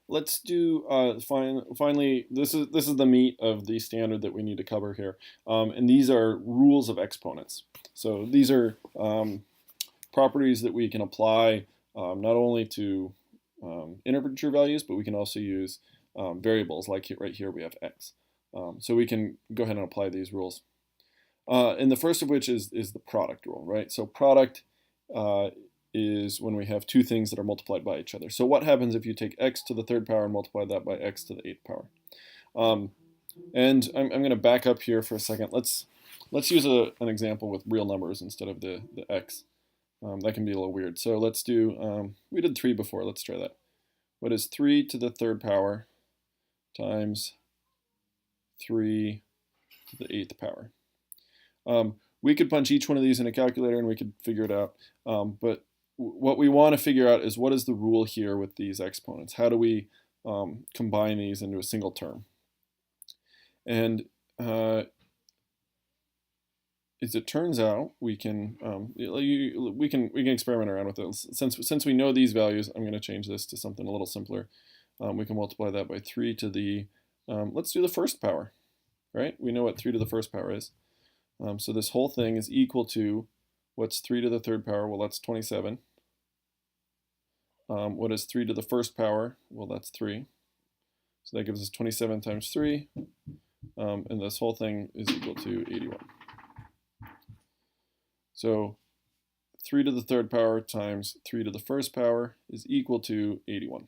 Let's do finally. This is the meat of the standard that we need to cover here, and these are rules of exponents. So these are properties that we can apply not only to integer values, but we can also use variables. Like right here, we have x. So we can go ahead and apply these rules. And the first of which is the product rule, right? So product uh, is when we have two things that are multiplied by each other. So what happens if you take x to the third power and multiply that by x to the eighth power? Um, and I'm going to back up here for a second. Let's use an example with real numbers instead of the x. That can be a little weird. So let's do, we did 3 before. Let's try that. What is 3 to the third power times 3 to the eighth power? We could punch each one of these in a calculator and we could figure it out. But what we want to figure out is what is the rule here with these exponents? How do we combine these into a single term? And as it turns out, we can experiment around with it. Since we know these values, I'm going to change this to something a little simpler. We can multiply that by 3 to the, let's do the first power, right? We know what 3 to the first power is. So this whole thing is equal to, what's 3 to the third power? Well, that's 27. What is 3 to the first power? Well, that's 3. So that gives us 27 times 3. And this whole thing is equal to 81. So 3 to the third power times 3 to the first power is equal to 81.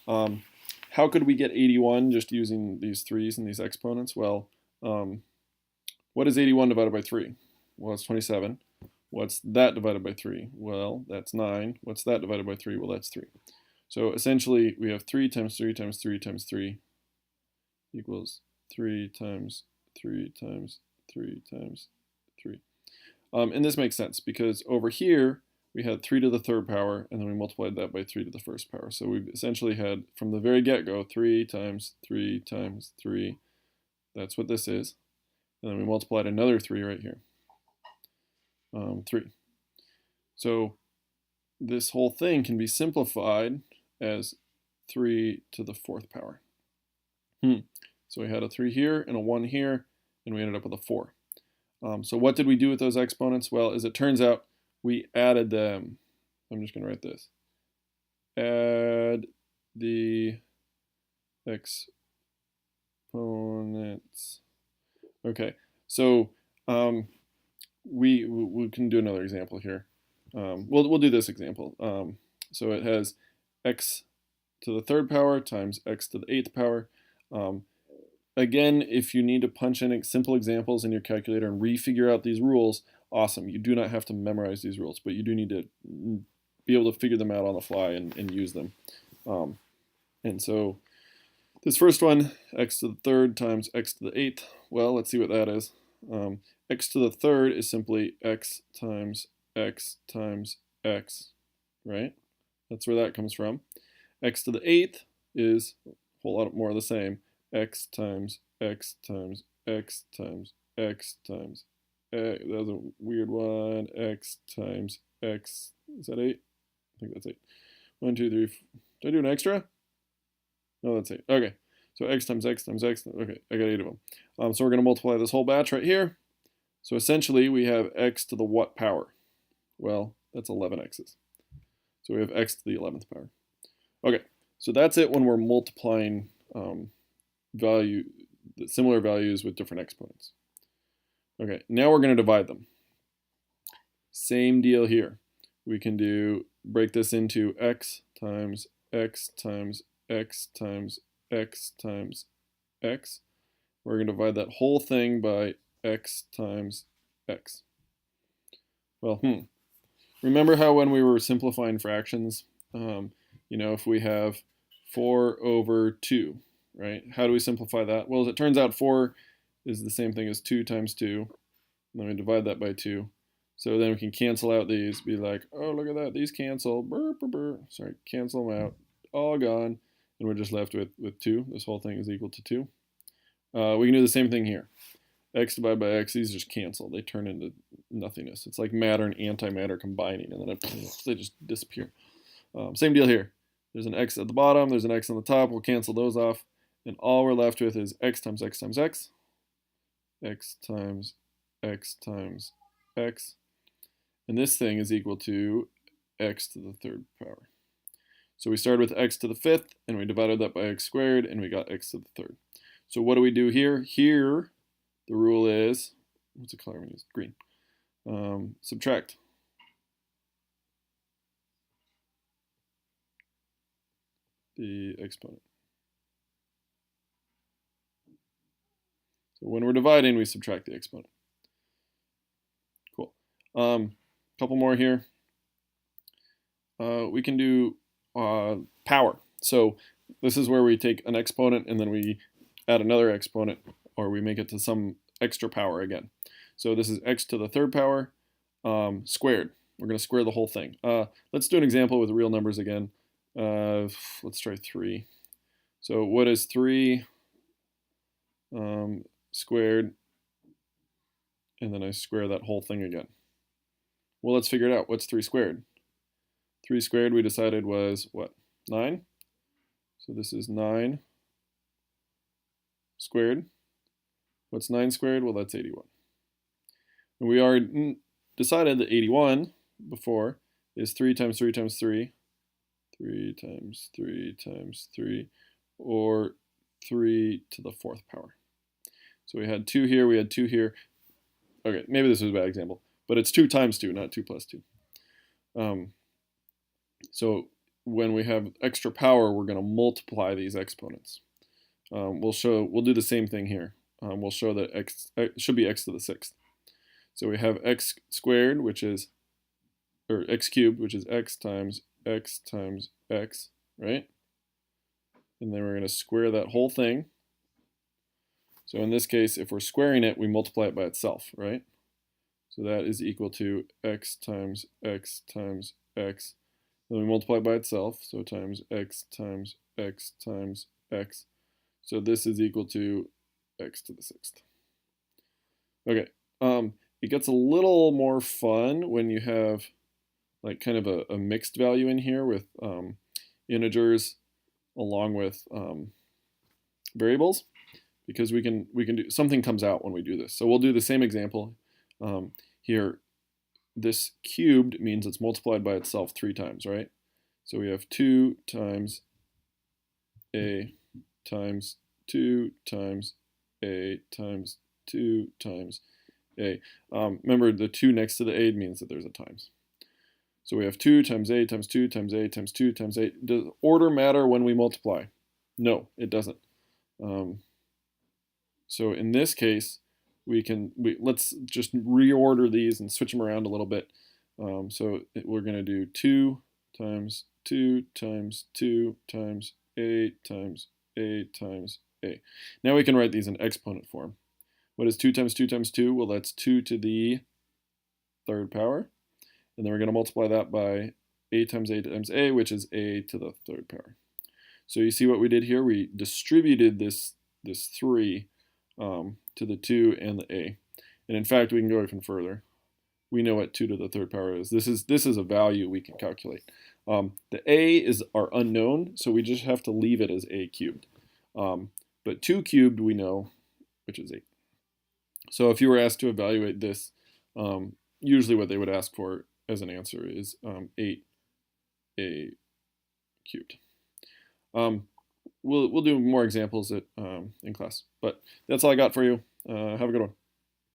How could we get 81 just using these 3's and these exponents? Well, what is 81 divided by 3? Well, it's 27. What's that divided by 3? Well, that's 9. What's that divided by 3? Well, that's 3. So essentially, we have 3 times 3 times 3 times 3 equals 3 times 3 times 3 times 3. And this makes sense because over here, we had 3 to the third power, and then we multiplied that by 3 to the first power. So we've essentially had, from the very get-go, 3 times 3 times 3. That's what this is. And then we multiplied another 3 right here. 3. So this whole thing can be simplified as 3 to the fourth power. So we had a 3 here and a 1 here, and we ended up with a 4. So what did we do with those exponents? Well, as it turns out, we added them. I'm just going to write this. Add the exponents. Okay, so we can do another example here. We'll do this example. So it has x to the third power times x to the eighth power. Again, if you need to punch in simple examples in your calculator and refigure out these rules, awesome. You do not have to memorize these rules, but you do need to be able to figure them out on the fly and use them. And so this first one, x to the third times x to the eighth, well, let's see what that is. X to the third is simply x times x times x, right? That's where that comes from. X to the eighth is a whole lot more of the same. X times x times x times x times x. That was a weird one. X times x. Is that 8? I think that's 8. 1, 2, 3. Did I do an extra? No, that's 8. Okay. So x times x times x. Okay, I got 8 of them. So we're going to multiply this whole batch right here. So essentially, we have x to the what power? Well, that's 11 x's. So we have x to the 11th power. Okay, so that's it when we're multiplying similar values with different exponents. Okay, now we're going to divide them. Same deal here. We can break this into x times x times x times x times x. We're going to divide that whole thing by x times x. Well, remember how when we were simplifying fractions, if we have 4 over 2, right? How do we simplify that? Well, as it turns out, 4 is the same thing as 2 times 2. And then we divide that by 2. So then we can cancel out these, be like, oh, look at that, these cancel, sorry, cancel them out, all gone, and we're just left with 2. This whole thing is equal to 2. We can do the same thing here. X divided by x, these just cancel. They turn into nothingness. It's like matter and antimatter combining, and then they just disappear. Same deal here. There's an x at the bottom, there's an x on the top, we'll cancel those off, and all we're left with is x times x times x, x times x times x, and this thing is equal to x to the third power. So we started with x to the fifth, and we divided that by x squared, and we got x to the third. So what do we do here? Here, the rule is, what's the color we use? Green. Subtract. The exponent. So when we're dividing, we subtract the exponent. Cool. Couple more here. We can do power. So this is where we take an exponent and then we add another exponent, or we make it to some extra power again. So this is x to the third power squared. We're going to square the whole thing. Let's do an example with real numbers again. Let's try 3. So what is 3 squared? And then I square that whole thing again. Well, let's figure it out. What's 3 squared? 3 squared we decided was what? 9? So this is 9 squared. What's 9 squared? Well, that's 81. And we already decided that 81 before is 3 times 3 times 3, 3 times 3 times 3, or 3 to the fourth power. So we had 2 here, we had 2 here. Okay, maybe this was a bad example, but it's 2 times 2, not 2 plus 2. So when we have extra power, we're going to multiply these exponents. We'll do the same thing here. We'll show that x should be x to the sixth. So we have x squared, which is, or x cubed, which is x times x times x, right? And then we're going to square that whole thing. So in this case, if we're squaring it, we multiply it by itself, right? So that is equal to x times x times x. Then we multiply by itself, so times x times x times x. So this is equal to x to the sixth. Okay, it gets a little more fun when you have like kind of a mixed value in here with integers along with variables, because we can do something comes out when we do this. So we'll do the same example here. This cubed means it's multiplied by itself 3 times, right? So we have 2 times a times 2 times a times 2 times a. Remember, the 2 next to the a means that there's a times. So we have 2 times a times 2 times a times 2 times a. Does order matter when we multiply? No, it doesn't. So in this case, let's just reorder these and switch them around a little bit. So we're going to do 2 times 2 times 2 times a times a times a. Now we can write these in exponent form. What is 2 times 2 times 2? Well, that's 2 to the third power. And then we're going to multiply that by a times a, which is a to the third power. So you see what we did here? We distributed this 3 to the 2 and the a. And in fact, we can go even further. We know what 2 to the third power is. This is a value we can calculate. The a is our unknown, so we just have to leave it as a cubed. But 2 cubed we know, which is 8. So if you were asked to evaluate this, usually what they would ask for as an answer is 8a cubed. We'll do more examples in class, but that's all I got for you. Have a good one.